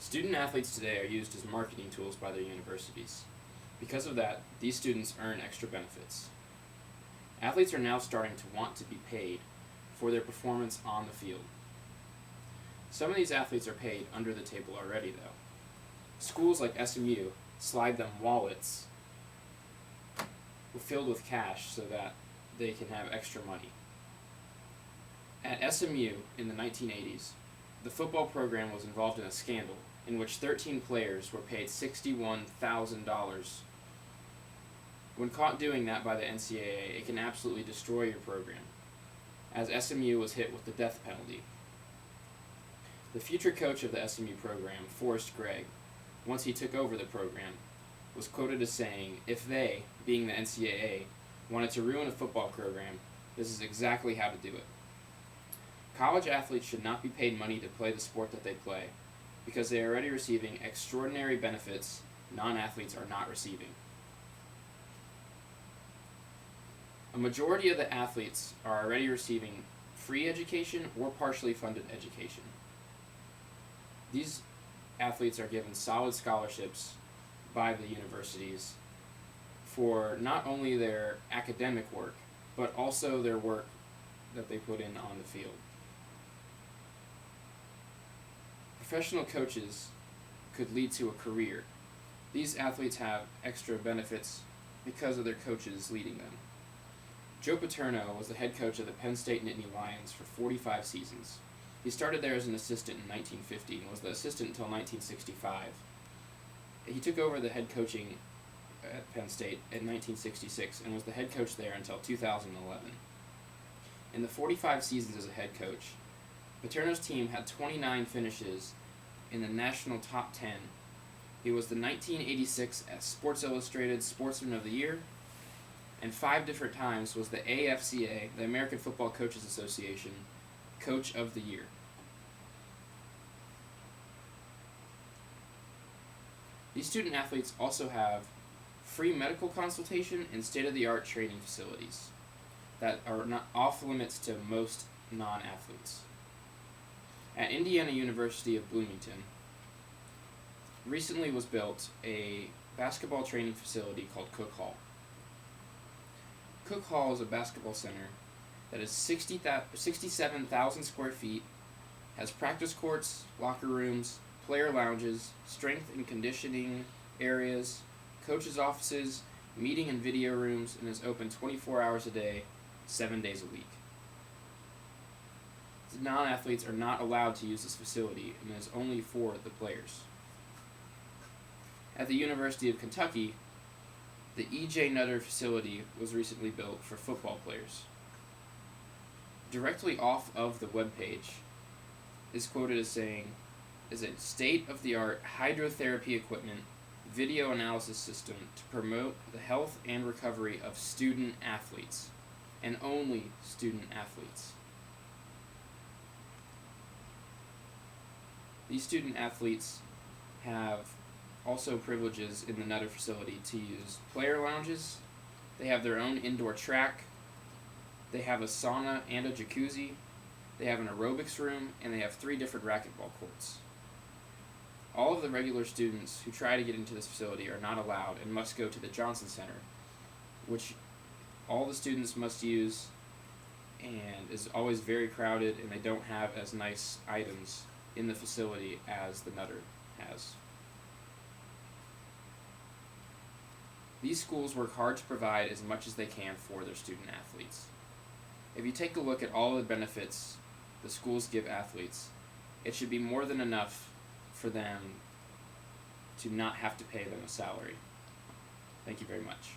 Student athletes today are used as marketing tools by their universities. Because of that, these students earn extra benefits. Athletes are now starting to want to be paid for their performance on the field. Some of these athletes are paid under the table already, though. Schools like SMU slide them wallets filled with cash so that they can have extra money. At SMU in the 1980s, the football program was involved in a scandal in which 13 players were paid $61,000. When caught doing that by the NCAA, it can absolutely destroy your program, as SMU was hit with the death penalty. The future coach of the SMU program, Forrest Gregg, once he took over the program, was quoted as saying, "If they, being the NCAA, wanted to ruin a football program, this is exactly how to do it." College athletes should not be paid money to play the sport that they play, because they are already receiving extraordinary benefits non-athletes are not receiving. A majority of the athletes are already receiving free education or partially funded education. These athletes are given solid scholarships by the universities for not only their academic work, but also their work that they put in on the field. Professional coaches could lead to a career. These athletes have extra benefits because of their coaches leading them. Joe Paterno was the head coach of the Penn State Nittany Lions for 45 seasons. He started there as an assistant in 1950 and was the assistant until 1965. He took over the head coaching at Penn State in 1966 and was the head coach there until 2011. In the 45 seasons as a head coach, Paterno's team had 29 finishes in the national top 10. He was the 1986 Sports Illustrated Sportsman of the Year, and 5 different times was the AFCA, the American Football Coaches Association, Coach of the Year. These student athletes also have free medical consultation and state-of-the-art training facilities that are not off limits to most non-athletes. At Indiana University of Bloomington, recently was built a basketball training facility called Cook Hall. Cook Hall is a basketball center that is 67,000 square feet, has practice courts, locker rooms, player lounges, strength and conditioning areas, coaches' offices, meeting and video rooms, and is open 24 hours a day, 7 days a week. The non-athletes are not allowed to use this facility, and it is only for the players. At the University of Kentucky, the E.J. Nutter facility was recently built for football players. Directly off of the webpage is quoted as saying, "is a state-of-the-art hydrotherapy equipment video analysis system to promote the health and recovery of student athletes, and only student athletes." These student athletes have also privileges in the Nutter facility to use player lounges. They have their own indoor track. They have a sauna and a jacuzzi. They have an aerobics room, and they have 3 different racquetball courts. All of the regular students who try to get into this facility are not allowed and must go to the Johnson Center, which all the students must use and is always very crowded, and they don't have as nice items in the facility as the Nutter has. These schools work hard to provide as much as they can for their student athletes. If you take a look at all of the benefits the schools give athletes, it should be more than enough for them to not have to pay them a salary. Thank you very much.